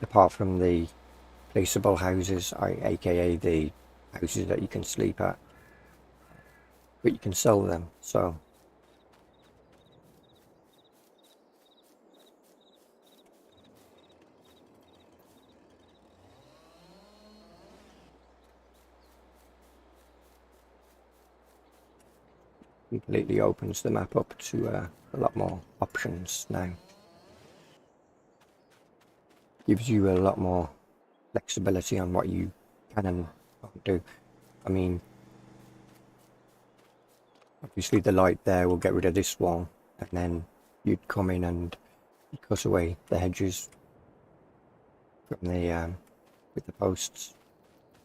apart from the placeable houses, aka the houses that you can sleep at, but you can sell them. So completely opens the map up to a lot more options now. Gives you a lot more flexibility on what you can and can't do. I mean, obviously the light there will get rid of this wall, and then you'd come in and cut away the hedges from the with the posts,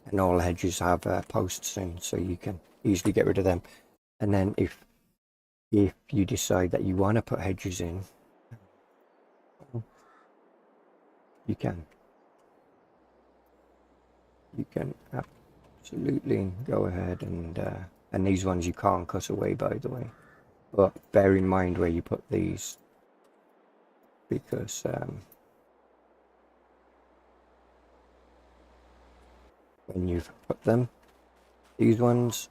and all hedges have posts in, so you can easily get rid of them. And then if you decide that you want to put hedges in, you can absolutely go ahead and these ones you can't cut away, by the way, but bear in mind where you put these, because when you've put them, these ones,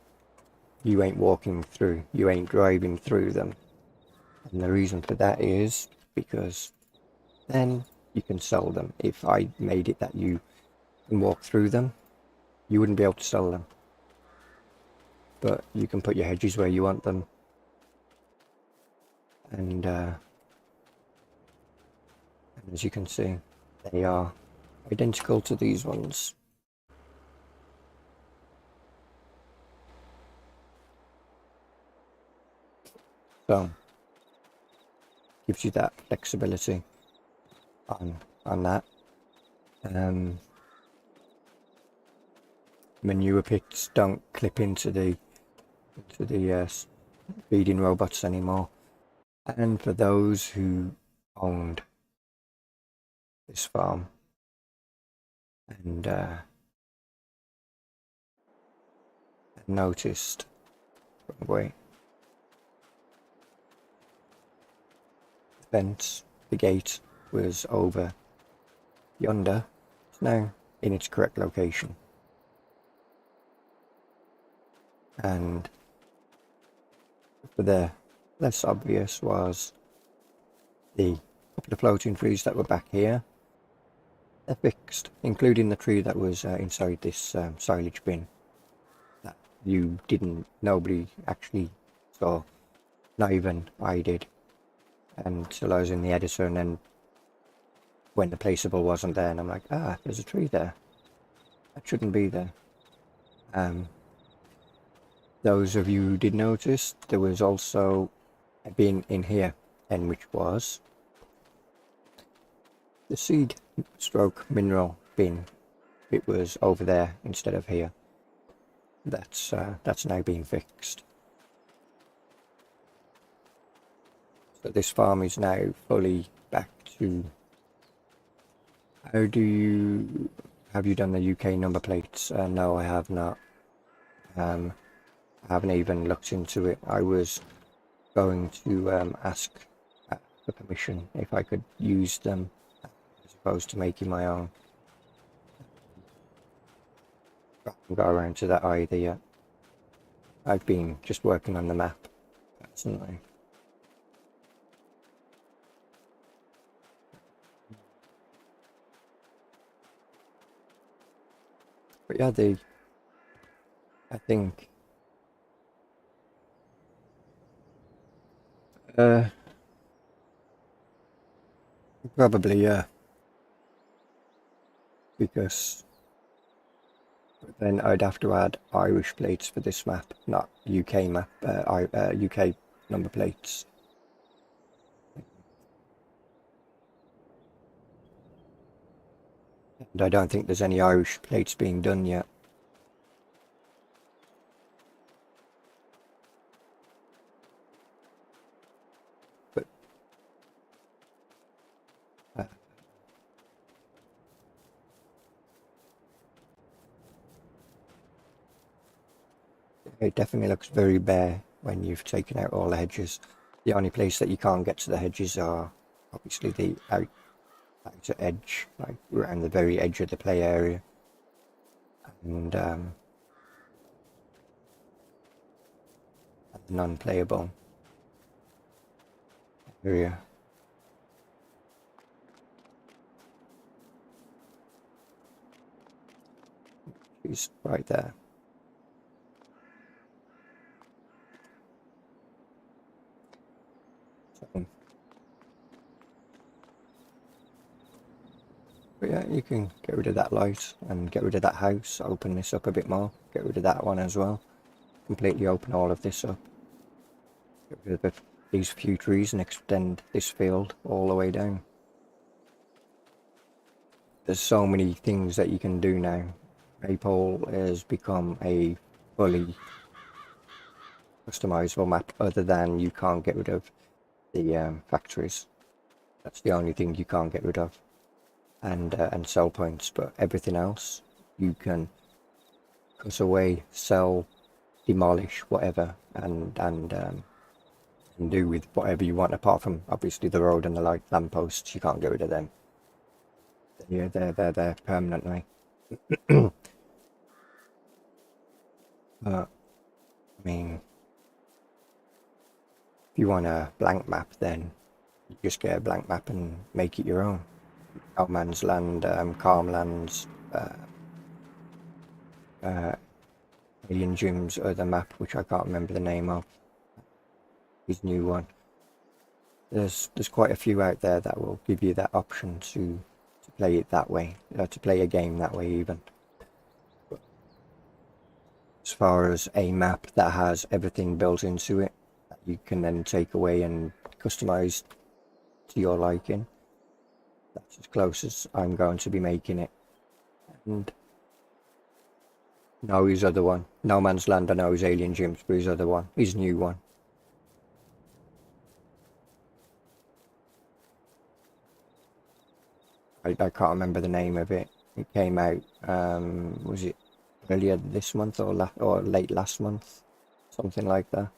you ain't walking through, you ain't driving through them. And the reason for that is because then you can sell them. If I made it that you can walk through them, you wouldn't be able to sell them. But you can put your hedges where you want them. And as you can see, they are identical to these ones. So gives you that flexibility on that. Manure pits don't clip into the feeding robots anymore. And for those who owned this farm and noticed, wait, the fence, the gate was over yonder, it's now in its correct location. And for the less obvious was the couple of floating trees that were back here. They're fixed, including the tree that was inside this silage bin that nobody actually saw, not even I did, until I was in the editor, and then when the placeable wasn't there, and I'm like, there's a tree there, that shouldn't be there. Those of you who did notice, there was also a bin in here, and which was the seed stroke mineral bin. It was over there instead of here. That's now being fixed. So this farm is now fully back to. Have you done the UK number plates? No, I have not. I haven't even looked into it. I was going to ask for permission if I could use them as opposed to making my own. I haven't got around to that either yet. I've been just working on the map personally. But yeah, I think probably, yeah, because then I'd have to add Irish plates for this map, not UK map, UK number plates. And I don't think there's any Irish plates being done yet. It definitely looks very bare when you've taken out all the hedges. The only place that you can't get to the hedges are obviously the outer edge, like around the very edge of the play area, and the non-playable area. Is right there. So, but yeah, you can get rid of that light and get rid of that house, open this up a bit more, get rid of that one as well, completely open all of this up, get rid of these few trees and extend this field all the way down. There's so many things that you can do now. Maypole has become a fully customizable map, other than you can't get rid of the factories. That's the only thing you can't get rid of, and sell points. But everything else you can cut away, sell, demolish, whatever, and do with whatever you want. Apart from obviously the road and the light lampposts, you can't get rid of them. Yeah, they're there permanently. But I mean, if you want a blank map, then you just get a blank map and make it your own. No Man's Land, Calmlands, Alien Jim's other map, which I can't remember the name of, his new one. There's quite a few out there that will give you that option to play it that way, to play a game that way even. But as far as a map that has everything built into it, that you can then take away and customize to your liking, that's as close as I'm going to be making it. And no, his other one, No Man's Land, I know his Alien Gyms, but his other one, his new one. I can't remember the name of it. It came out, was it earlier this month or late last month? Something like that.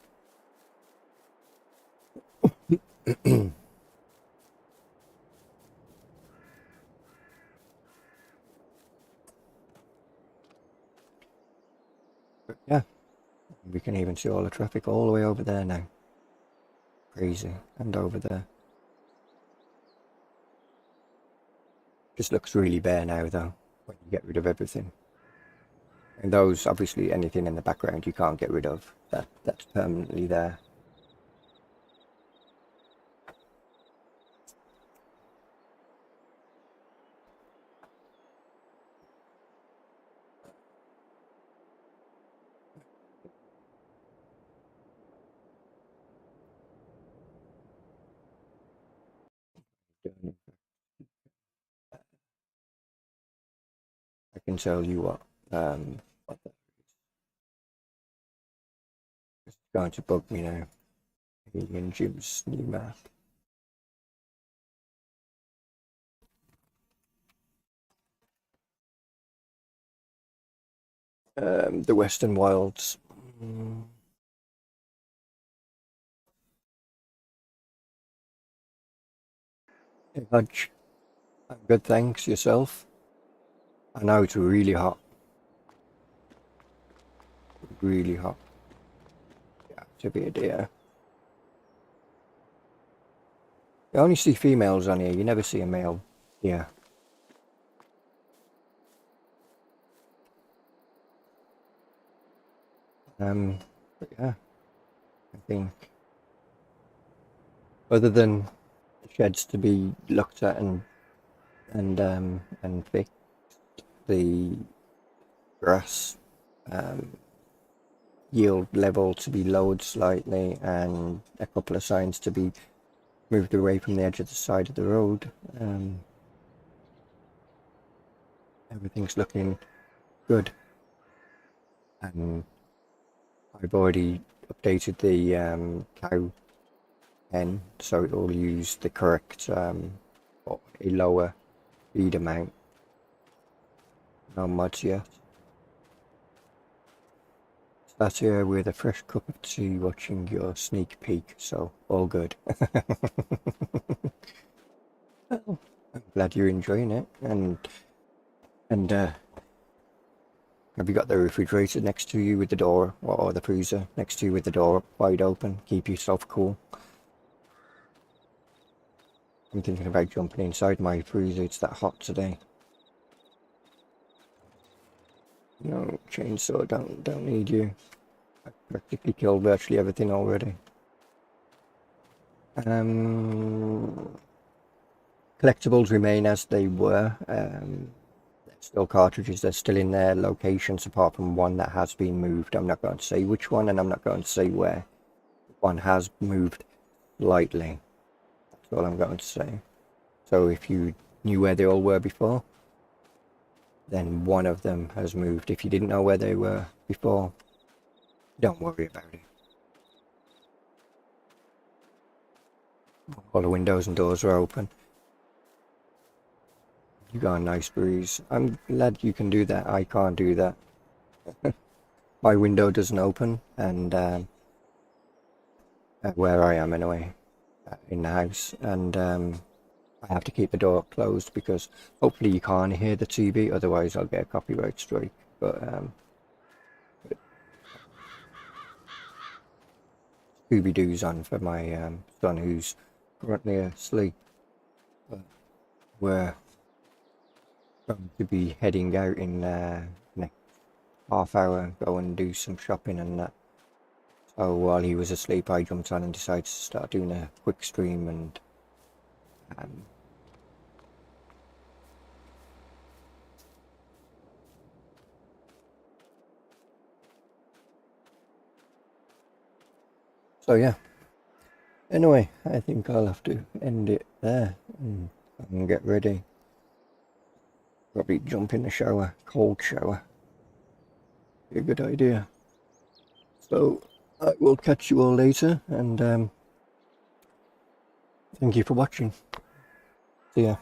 But yeah, we can even see all the traffic all the way over there now. Crazy. And over there. Just looks really bare now though, when you get rid of everything. And those, obviously anything in the background you can't get rid of. That's permanently there. I can tell you what it's going to bug me now. Alien Jim's new map. The Western Wilds. Hey, Hodge. I'm good, thanks. Yourself? I know it's really hot. Really hot. Yeah, to be a deer. You only see females on here, you never see a male. Yeah. But yeah, I think other than the sheds to be looked at and fixed, the grass yield level to be lowered slightly, and a couple of signs to be moved away from the edge of the side of the road. Everything's looking good, and I've already updated the cow pen so it will use the correct or a lower feed amount. No mods yet. Sat here with a fresh cup of tea watching your sneak peek, so all good. Well, I'm glad you're enjoying it, and have you got the refrigerator next to you with the door, or the freezer next to you with the door wide open? Keep yourself cool. I'm thinking about jumping inside my freezer, it's that hot today. No, chainsaw, don't need you. I practically killed virtually everything already. Collectibles remain as they were. They're still cartridges, they're still in their locations apart from one that has been moved. I'm not going to say which one and I'm not going to say where. One has moved slightly. That's all I'm going to say. So if you knew where they all were before, then one of them has moved. If you didn't know where they were before, don't worry about it. All the windows and doors are open. You got a nice breeze. I'm glad you can do that. I can't do that. My window doesn't open, and where I am anyway, in the house, and I have to keep the door closed because hopefully you can't hear the TV, otherwise I'll get a copyright strike. But Scooby-Doo's on for my son who's currently asleep. But we're going to be heading out in next half hour, go and do some shopping and that. So while he was asleep, I jumped on and decided to start doing a quick stream and so yeah. Anyway, I think I'll have to end it there and get ready. Probably jump in the shower, cold shower. Be a good idea. So I will catch you all later, and thank you for watching. See ya.